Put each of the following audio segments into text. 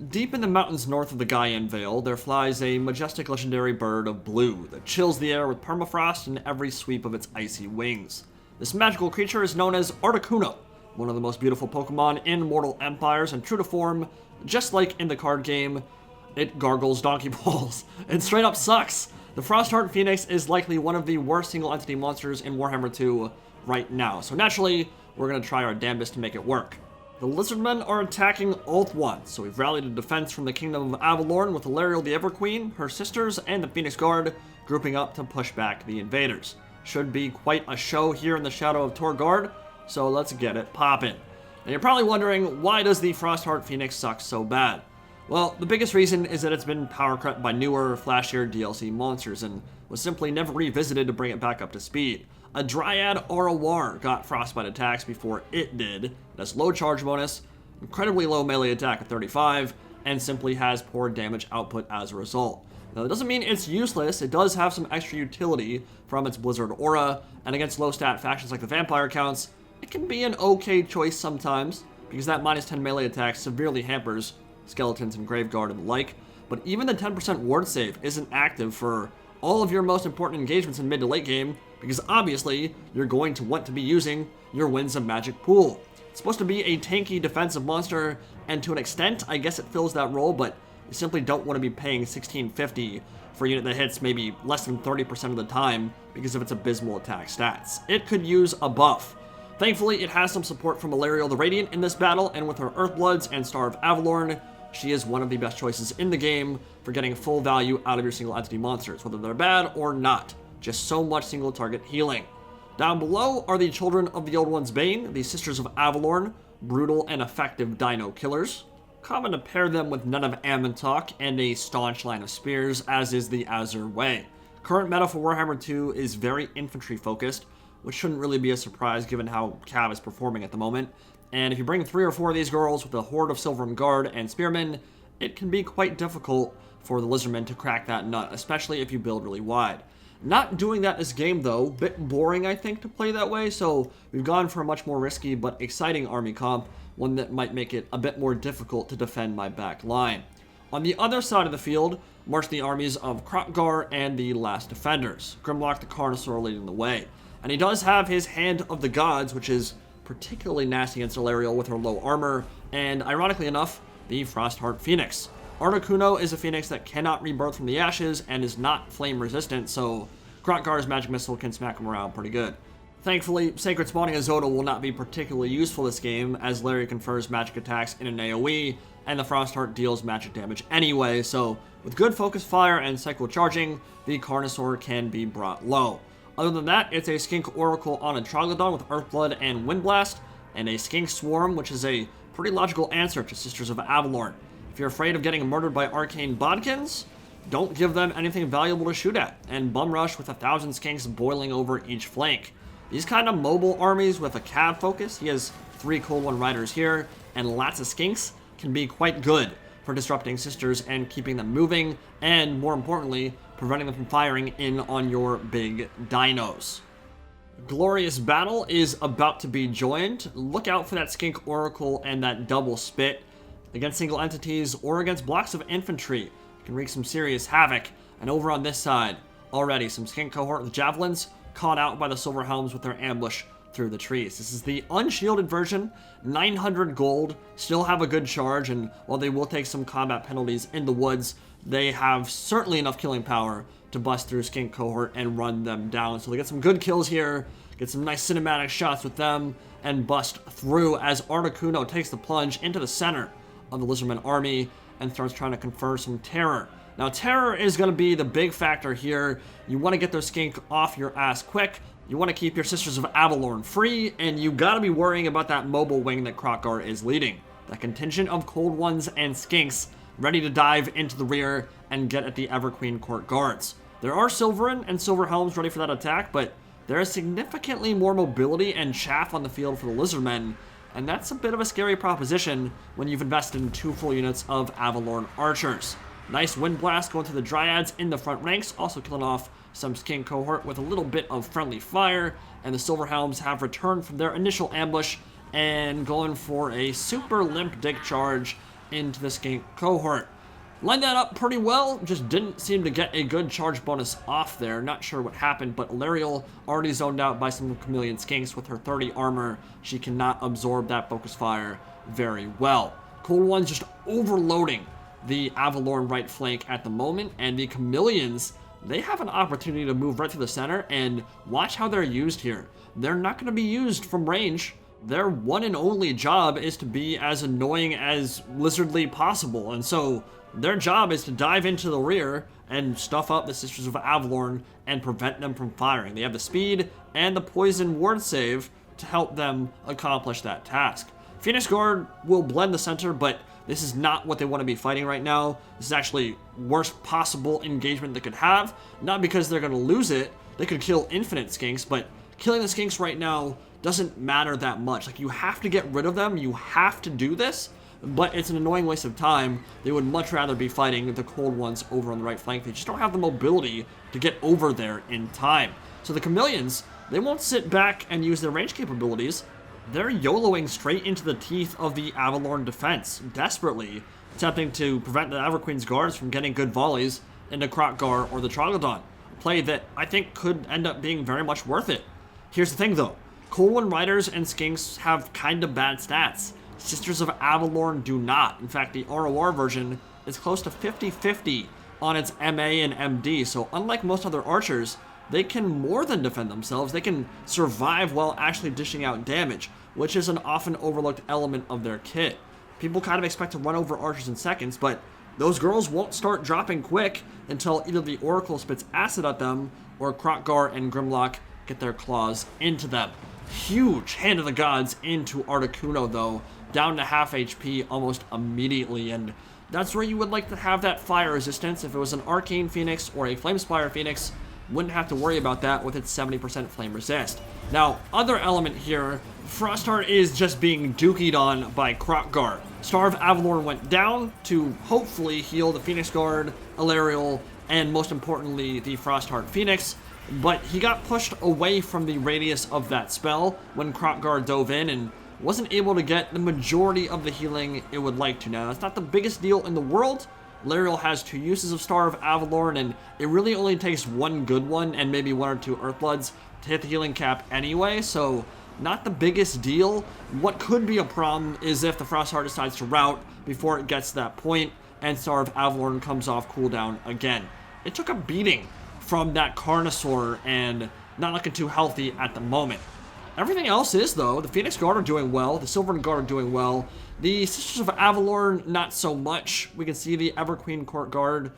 Deep in the mountains north of the Gaian Vale, there flies a majestic legendary bird of blue that chills the air with permafrost in every sweep of its icy wings. This magical creature is known as Articuno, one of the most beautiful Pokemon in Mortal Empires, and true to form, just like in the card game, it gargles donkey balls. It straight up sucks! The Frostheart Phoenix is likely one of the worst single entity monsters in Warhammer 2 right now, so naturally, we're going to try our damnedest to make it work. The Lizardmen are attacking Alt 1, so we've rallied a defense from the Kingdom of Avelorn with Alariel the Everqueen, her sisters, and the Phoenix Guard grouping up to push back the invaders. Should be quite a show here in the shadow of Kroq-Gar, so let's get it poppin'. And you're probably wondering, why does the Frostheart Phoenix suck so bad? Well, the biggest reason is that it's been power crept by newer, flashier DLC monsters and was simply never revisited to bring it back up to speed. A Dryad or a War got frostbite attacks before it did. It has low charge bonus, incredibly low melee attack at 35, and simply has poor damage output as a result. Now, that doesn't mean it's useless. It does have some extra utility from its Blizzard aura, and against low stat factions like the Vampire Counts, it can be an okay choice sometimes, because that minus 10 melee attack severely hampers Skeletons and Graveguard and the like, but even the 10% ward save isn't active for all of your most important engagements in mid to late game, because obviously you're going to want to be using your Winds of Magic pool. It's supposed to be a tanky defensive monster, and to an extent, I guess it fills that role, but you simply don't want to be paying $16.50 for a unit that hits maybe less than 30% of the time because of its abysmal attack stats. It could use a buff. Thankfully, it has some support from Alariel the Radiant in this battle, and with her Earthbloods and Star of Avelorn, she is one of the best choices in the game for getting full value out of your single entity monsters, whether they're bad or not. Just so much single target healing. Down below are the Children of the Old One's Bane, the Sisters of Avelorn, brutal and effective dino killers. Common to pair them with None of Amantok and a staunch line of spears, as is the Azure Way. Current meta for Warhammer 2 is very infantry focused, which shouldn't really be a surprise given how Cav is performing at the moment. And if you bring 3 or 4 of these girls with a horde of Silverum Guard and Spearmen, it can be quite difficult for the Lizardmen to crack that nut, especially if you build really wide. Not doing that this game though, bit boring I think to play that way, so we've gone for a much more risky but exciting army comp, one that might make it a bit more difficult to defend my back line. On the other side of the field, march the armies of Kroq-Gar and the Last Defenders, Grimlock the Carnosaur leading the way. And he does have his Hand of the Gods, which is particularly nasty against Alariel with her low armor, and ironically enough, the Frostheart Phoenix. Articuno is a Phoenix that cannot rebirth from the ashes and is not flame resistant, so Kroq-Gar's magic missile can smack him around pretty good. Thankfully, Sacred Spawning Azota will not be particularly useful this game, as Larry confers magic attacks in an AoE, and the Frostheart deals magic damage anyway, so with good focus fire and cycle charging, the Carnosaur can be brought low. Other than that, it's a Skink Oracle on a Troglodon with Earthblood and Windblast, and a Skink Swarm, which is a pretty logical answer to Sisters of Avelorn. If you're afraid of getting murdered by arcane bodkins, don't give them anything valuable to shoot at, and Bum Rush with 1,000 skinks boiling over each flank. These kind of mobile armies with a Cav focus, he has 3 Cold One Riders here, and lots of skinks, can be quite good for disrupting Sisters and keeping them moving, and more importantly, preventing them from firing in on your big dinos. Glorious battle is about to be joined. Look out for that Skink Oracle and that double spit. Against single entities or against blocks of infantry, it can wreak some serious havoc. And over on this side, already some Skink cohort with javelins caught out by the Silver Helms with their ambush through the trees. This is the unshielded version, 900 gold, still have a good charge, and while they will take some combat penalties in the woods, they have certainly enough killing power to bust through Skink cohort and run them down. So they get some good kills here, get some nice cinematic shots with them, and bust through as Articuno takes the plunge into the center of the Lizardmen army and starts trying to confer some terror. Now, terror is going to be the big factor here. You want to get those Skink off your ass quick. You want to keep your Sisters of Avelorn free, and you got to be worrying about that mobile wing that Kroq-Gar is leading. That contingent of Cold Ones and Skinks ready to dive into the rear and get at the Everqueen Court guards. There are Silverin and Silver Helms ready for that attack, but there is significantly more mobility and chaff on the field for the Lizardmen, and that's a bit of a scary proposition when you've invested in 2 full units of Avelorn archers. Nice Wind Blast going through the Dryads in the front ranks, also killing off some Skink cohort with a little bit of friendly fire, and the Silver Helms have returned from their initial ambush and going for a super limp dick charge into the skink cohort. Lined that up pretty well, just didn't seem to get a good charge bonus off there. Not sure what happened, but Alarielle already zoned out by some chameleon skinks with her 30 armor. She cannot absorb that focus fire very well. Cold One's just overloading the Avelorn right flank at the moment, and the chameleons, they have an opportunity to move right through the center, and watch how they're used here. They're not going to be used from range. Their one and only job is to be as annoying as lizardly possible, and so their job is to dive into the rear and stuff up the Sisters of Avelorn and prevent them from firing. They have the speed and the poison ward save to help them accomplish that task. Phoenix Guard will blend the center, but this is not what they want to be fighting right now. This is actually worst possible engagement they could have. Not because they're going to lose it. They could kill infinite skinks, but killing the skinks right now doesn't matter that much. Like, you have to get rid of them. You have to do this, but it's an annoying waste of time. They would much rather be fighting the Cold Ones over on the right flank. They just don't have the mobility to get over there in time. So the chameleons, they won't sit back and use their range capabilities. They're YOLOing straight into the teeth of the Avelorn defense, desperately attempting to prevent the Everqueen's guards from getting good volleys into Kroq-Gar or the Troglodon. A play that I think could end up being very much worth it. Here's the thing though, Cold One Riders and Skinks have kind of bad stats. Sisters of Avelorn do not. In fact, the ROR version is close to 50-50 on its MA and MD, so unlike most other archers, they can more than defend themselves. They can survive while actually dishing out damage, which is an often overlooked element of their kit. People kind of expect to run over archers in seconds, but those girls won't start dropping quick until either the Oracle spits acid at them or Kroq-Gar and Grimlock get their claws into them. Huge Hand of the Gods into Articuno though, down to half HP almost immediately, and that's where you would like to have that fire resistance. If it was an Arcane Phoenix or a Flamespire Phoenix, wouldn't have to worry about that with its 70% flame resist. Now, other element here, Frostheart is just being dookied on by Kroq-Gar. Star of Avelorn went down to hopefully heal the Phoenix Guard, Alarielle, and most importantly, the Frostheart Phoenix, but he got pushed away from the radius of that spell when Kroq-Gar dove in and wasn't able to get the majority of the healing it would like to. Now, it's not the biggest deal in the world. Alarielle has 2 uses of Star of Avelorn, and it really only takes 1 good one and maybe 1 or 2 Earthbloods to hit the healing cap anyway, so not the biggest deal. What could be a problem is if the Frostheart decides to rout before it gets to that point, and Star of Avelorn comes off cooldown again. It took a beating from that Carnosaur, and not looking too healthy at the moment. Everything else is, though. The Phoenix Guard are doing well. The Silvern Guard are doing well. The Sisters of Avelorn, not so much. We can see the Everqueen Court Guard.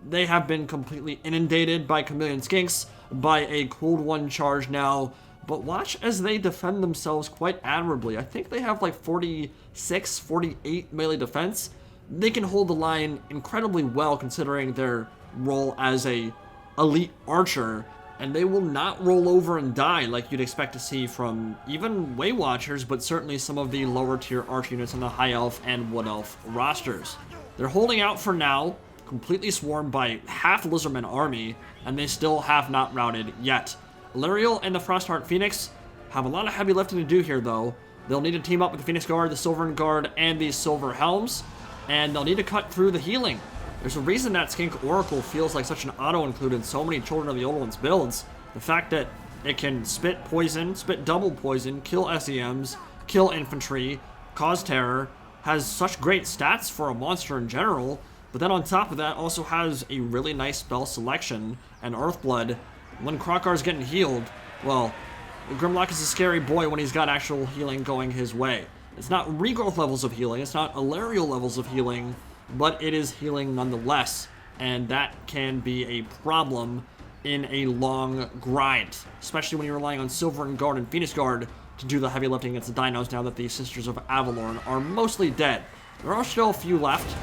They have been completely inundated by chameleon skinks, by a Cold One charge now. But watch as they defend themselves quite admirably. I think they have like 46, 48 melee defense. They can hold the line incredibly well considering their role as a elite archer, and they will not roll over and die like you'd expect to see from even Way Watchers, but certainly some of the lower tier archer units on the High Elf and Wood Elf rosters. They're holding out for now, completely swarmed by half Lizardmen army, and they still have not routed yet. Alarielle and the Frostheart Phoenix have a lot of heavy lifting to do here though. They'll need to team up with the Phoenix Guard, the Silvern Guard, and the Silver Helms, and they'll need to cut through the healing. There's a reason that Skink Oracle feels like such an auto-include in so many Children of the Old Ones builds. The fact that it can spit poison, spit double poison, kill SEMs, kill infantry, cause terror, has such great stats for a monster in general, but then on top of that also has a really nice spell selection, and Earthblood. When Kroq-Gar's getting healed, well, Grimlock is a scary boy when he's got actual healing going his way. It's not regrowth levels of healing, it's not Alarielle levels of healing, but it is healing nonetheless, and that can be a problem in a long grind, especially when you're relying on Silvern Guard and Phoenix Guard to do the heavy lifting against the dinos now that the Sisters of Avelorn are mostly dead. There are still a few left.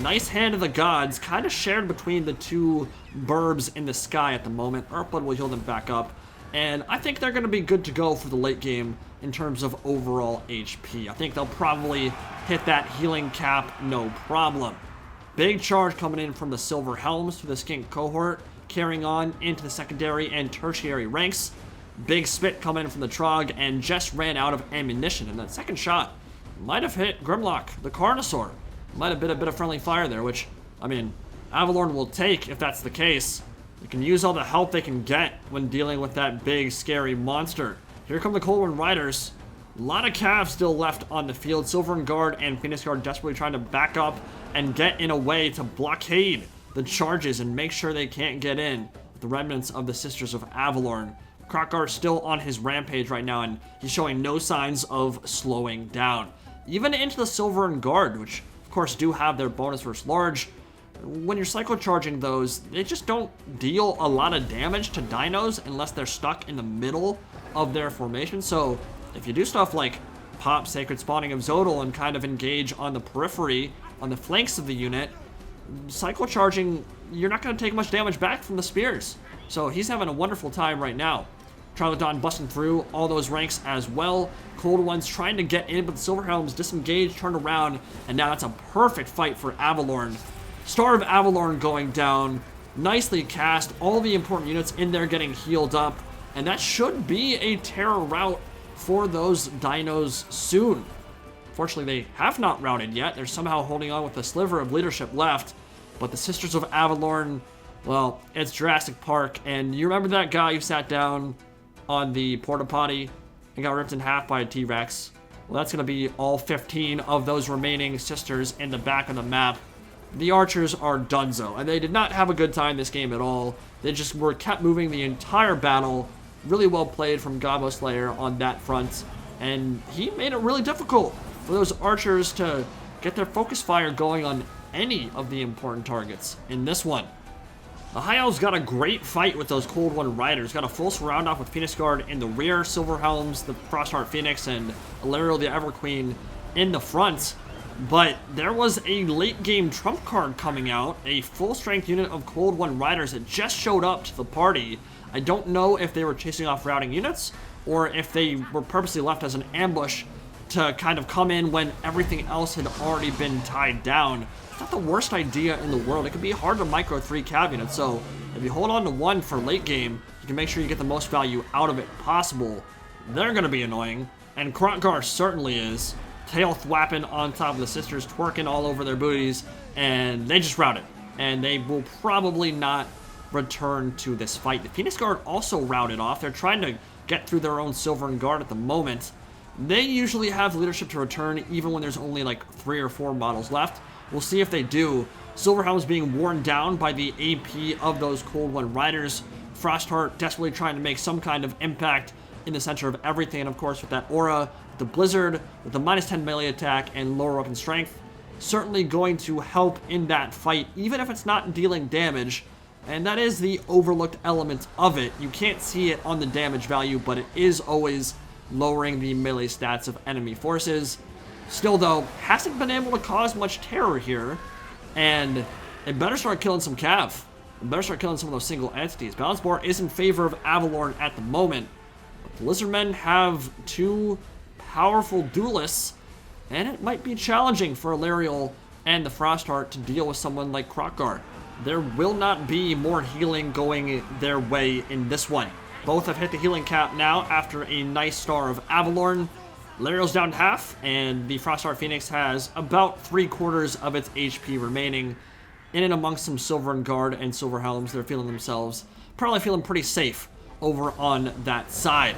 Nice Hand of the Gods, kind of shared between the 2 burbs in the sky at the moment. Earthblood will heal them back up, and I think they're going to be good to go for the late game in terms of overall HP. I think they'll probably hit that healing cap no problem. Big charge coming in from the Silver Helms to the Skink cohort, carrying on into the secondary and tertiary ranks. Big spit coming in from the Trog, and just ran out of ammunition, and that second shot might have hit Grimlock, the Carnosaur. Might have been a bit of friendly fire there, which, I mean, Avelorn will take if that's the case. They can use all the help they can get when dealing with that big, scary monster. Here come the Cold Wind Riders. A lot of Cavs still left on the field. Silvern Guard and Phoenix Guard desperately trying to back up and get in a way to blockade the charges and make sure they can't get in. The remnants of the Sisters of Avelorn. Kroq-Gar still on his rampage right now, and he's showing no signs of slowing down. Even into the Silvern Guard, which of course do have their bonus versus large. When you're cyclo-charging those, they just don't deal a lot of damage to dinos unless they're stuck in the middle of their formation. So if you do stuff like pop Sacred Spawning of Zodal and kind of engage on the periphery, on the flanks of the unit, cyclo-charging, you're not going to take much damage back from the spears. So he's having a wonderful time right now. Troglodon busting through all those ranks as well. Cold Ones trying to get in, but the Silverhelms disengaged, turned around, and now it's a perfect fight for Avelorn. Star of Avelorn going down, nicely cast, all the important units in there getting healed up, and that should be a terror rout for those dinos soon. Fortunately, they have not routed yet. They're somehow holding on with a sliver of leadership left, but the Sisters of Avelorn, well, it's Jurassic Park, and you remember that guy who sat down on the porta potty and got ripped in half by a T-Rex? Well, that's going to be all 15 of those remaining sisters in the back of the map. The archers are donezo, and they did not have a good time this game at all. They just were kept moving the entire battle. Really well played from Gabo Slayer on that front, and he made it really difficult for those archers to get their focus fire going on any of the important targets in this one. The High Elves got a great fight with those Cold Wind Riders. Got a full surround off with Phoenix Guard in the rear, Silverhelms, the Frostheart Phoenix, and Illyrio the Everqueen in the front. But there was a late game trump card coming out, a full strength unit of Cold Wind Riders that just showed up to the party. I don't know if they were chasing off routing units or if they were purposely left as an ambush to kind of come in when everything else had already been tied down. It's not the worst idea in the world. It can be hard to micro 3 cav units, so if you hold on to one for late game, you can make sure you get the most value out of it possible. They're going to be annoying, and Kroq-Gar certainly is. Tail thwapping on top of the sisters, twerking all over their booties, and they just routed. And they will probably not return to this fight. The Phoenix Guard also routed off. They're trying to get through their own Silvern Guard at the moment. They usually have leadership to return even when there's only like 3 or 4 models left. We'll see if they do. Silverhelm's being worn down by the AP of those Cold Wind Riders. Frostheart desperately trying to make some kind of impact in the center of everything, and of course with that aura, the Blizzard, with the -10 melee attack and lower weapon strength, certainly going to help in that fight, even if it's not dealing damage. And that is the overlooked element of it. You can't see it on the damage value, but it is always lowering the melee stats of enemy forces. Still though, hasn't been able to cause much terror here, and it better start killing some cav. It better start killing some of those single entities. Balance bar is in favor of Avelorn at the moment, but the Lizardmen have 2 powerful duelists, and it might be challenging for Illyrio and the Frostheart to deal with someone like Kroq-Gar. There will not be more healing going their way in this one. Both have hit the healing cap now after a nice star of Avelorn. Illyrio's down to half, and the Frostheart Phoenix has about 3/4 of its HP remaining. In and amongst some Silvern Guard and Silverhelms, they're feeling themselves, probably feeling pretty safe over on that side.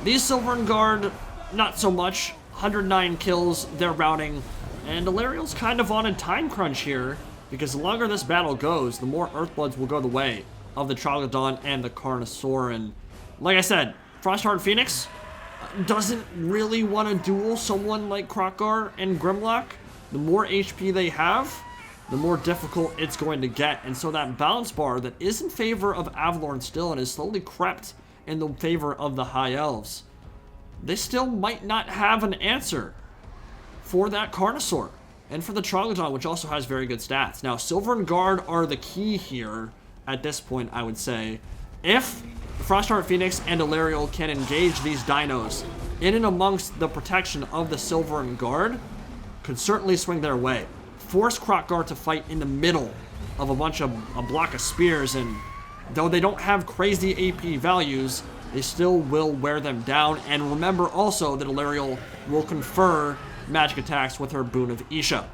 These Silvern Guard, not so much. 109 kills, they're routing, and Illyrio's kind of on a time crunch here, because the longer this battle goes, the more Earthbloods will go the way of the Troglodon and the Carnosaur. And like I said, Frostheart Phoenix doesn't really want to duel someone like Kroq-Gar and Grimlock. The more HP they have, the more difficult it's going to get. And so that balance bar that is in favor of Avelorn still and is slowly crept in the favor of the High Elves, they still might not have an answer for that Carnosaur and for the Troglodon, which also has very good stats. Now, Silvern Guard are the key here at this point, I would say. If the Frostheart Phoenix and Illyrio can engage these dinos in and amongst the protection of the Silvern Guard, could certainly swing their way. Force Kroq-Gar to fight in the middle of a block of spears, and though they don't have crazy AP values, they still will wear them down. And remember also that Illyrio will confer magic attacks with her Boon of Isha.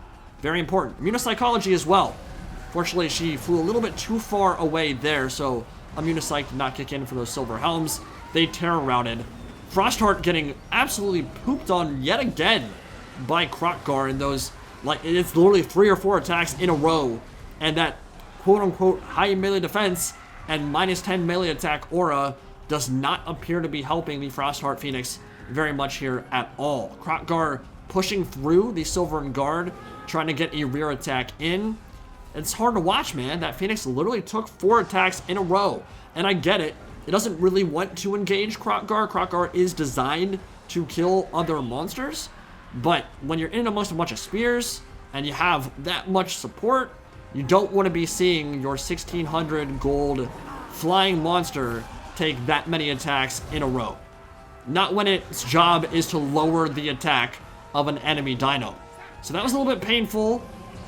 Very important. Immunopsychology as well. Fortunately, she flew a little bit too far away there, so Immunopsych did not kick in for those silver helms. They terror routed. Frostheart getting absolutely pooped on yet again by Kroq-Gar in those, like, it's literally 3 or 4 attacks in a row, and that quote-unquote high melee defense and -10 melee attack aura does not appear to be helping the Frostheart Phoenix very much here at all. Kroq-Gar pushing through the Silvern Guard, trying to get a rear attack in. It's hard to watch, man. That Phoenix literally took 4 attacks in a row, and I get it. It doesn't really want to engage Kroq-Gar. Kroq-Gar is designed to kill other monsters, but when you're in amongst a bunch of spears and you have that much support, you don't want to be seeing your 1600 gold flying monster take that many attacks in a row. Not when its job is to lower the attack of an enemy dino. So that was a little bit painful.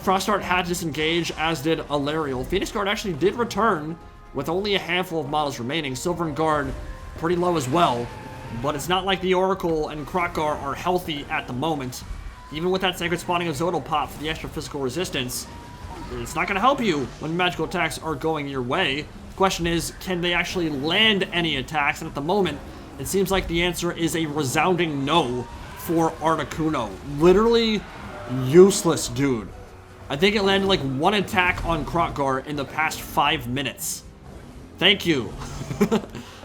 Frostheart had to disengage, as did Alariel. Phoenix Guard actually did return with only a handful of models remaining. Silvern Guard pretty low as well, but it's not like the Oracle and Kroq-Gar are healthy at the moment. Even with that Sacred Spawning of Zodal pop for the extra physical resistance, it's not going to help you when magical attacks are going your way. The question is, can they actually land any attacks? And at the moment, it seems like the answer is a resounding no for Articuno. Literally useless, dude. I think it landed like 1 attack on Kroq-Gar in the past 5 minutes. Thank you.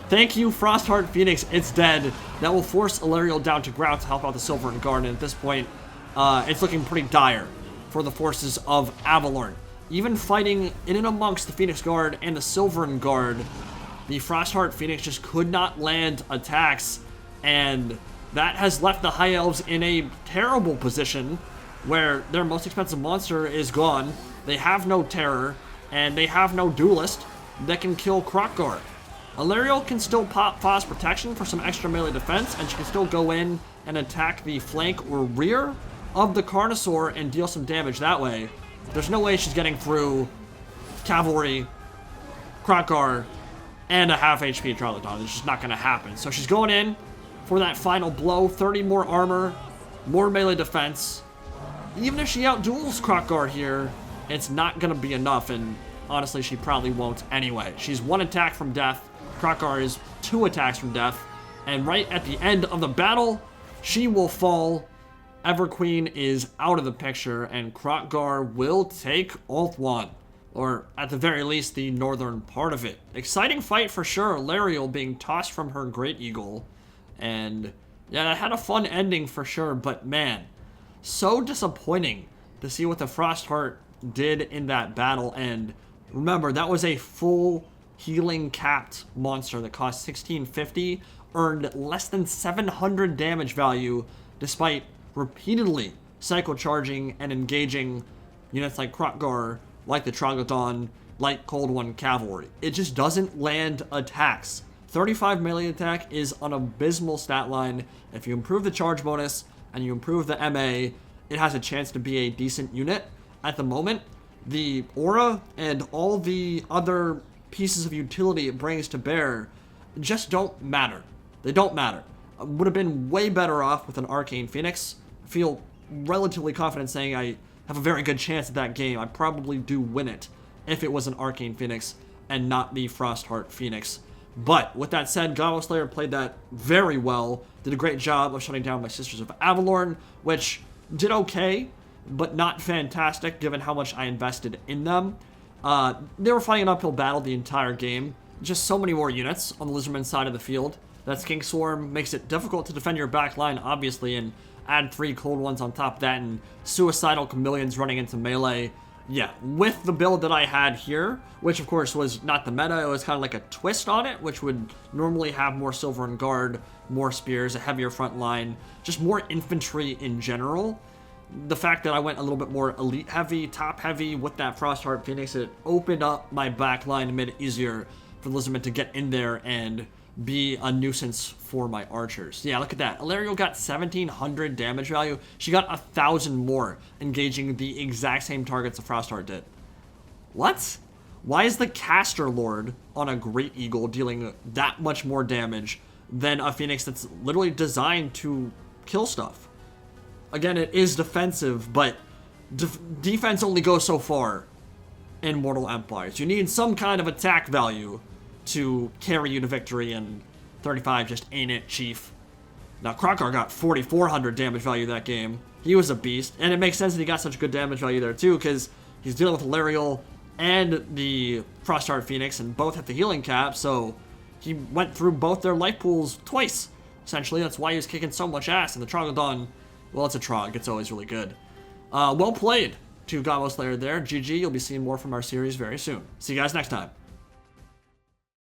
Thank you, Frostheart Phoenix. It's dead. That will force Alariel down to ground to help out the Silvern Guard, and at this point, it's looking pretty dire for the forces of Avelorn. Even fighting in and amongst the Phoenix Guard and the Silvern Guard, the Frostheart Phoenix just could not land attacks, and that has left the High Elves in a terrible position where their most expensive monster is gone. They have no terror, and they have no duelist that can kill Kroq-Gar. Alariel can still pop Phos Protection for some extra melee defense, and she can still go in and attack the flank or rear of the Carnosaur and deal some damage that way. There's no way she's getting through Cavalry, Kroq-Gar, and a half HP Trilodon. It's just not going to happen. So she's going in for that final blow. 30 more armor, more melee defense. Even if she outduels Kroq-Gar here, it's not going to be enough, and honestly, she probably won't anyway. She's 1 attack from death. Kroq-Gar is 2 attacks from death. And right at the end of the battle, she will fall. Everqueen is out of the picture, and Kroq-Gar will take Ulthuan. Or, at the very least, the northern part of it. Exciting fight for sure. Alariel being tossed from her Great Eagle. And, yeah, that had a fun ending for sure, but man, so disappointing to see what the Frostheart did in that battle. And remember, that was a full healing capped monster that cost 1650, earned less than 700 damage value, despite repeatedly cycle charging and engaging units like Kroq-Gar, like the Troglodon, like Cold One Cavalry. It just doesn't land attacks. 35 melee attack is an abysmal stat line. If you improve the charge bonus and you improve the MA, it has a chance to be a decent unit. At the moment, the aura and all the other pieces of utility it brings to bear just don't matter. They don't matter. I would have been way better off with an Arcane Phoenix. I feel relatively confident saying I have a very good chance at that game. I probably do win it if it was an Arcane Phoenix and not the Frostheart Phoenix. But with that said, Gobble Slayer played that very well. Did a great job of shutting down my Sisters of Avelorn, which did okay, but not fantastic given how much I invested in them. They were fighting an uphill battle the entire game. Just so many more units on the Lizardmen side of the field. That Skink Swarm makes it difficult to defend your back line, obviously, and add 3 cold ones on top of that, and suicidal chameleons running into melee. Yeah, with the build that I had here, which of course was not the meta, it was kind of like a twist on it, which would normally have more Silvern Guard, more spears, a heavier front line, just more infantry in general. The fact that I went a little bit more elite heavy, top heavy with that Frostheart Phoenix, it opened up my back line and made it easier for the Lizardmen to get in there and be a nuisance for my archers. Yeah, look at that. Alariel got 1700 damage value. She got 1000 more, engaging the exact same targets the Frostheart did. What? Why is the Caster Lord on a Great Eagle dealing that much more damage than a Phoenix that's literally designed to kill stuff? Again, it is defensive, but defense only goes so far in Mortal Empires. You need some kind of attack value to carry you to victory, and 35 just ain't it, Chief. Now, Kroq-Gar got 4,400 damage value that game. He was a beast, and it makes sense that he got such good damage value there too, because he's dealing with Lariel and the Frostheart Phoenix, and both hit the healing cap, so he went through both their life pools twice. Essentially, that's why he was kicking so much ass, and the Troglodon, well, it's a Trog, it's always really good. Well played to Gobbo Slayer there. GG, you'll be seeing more from our series very soon. See you guys next time.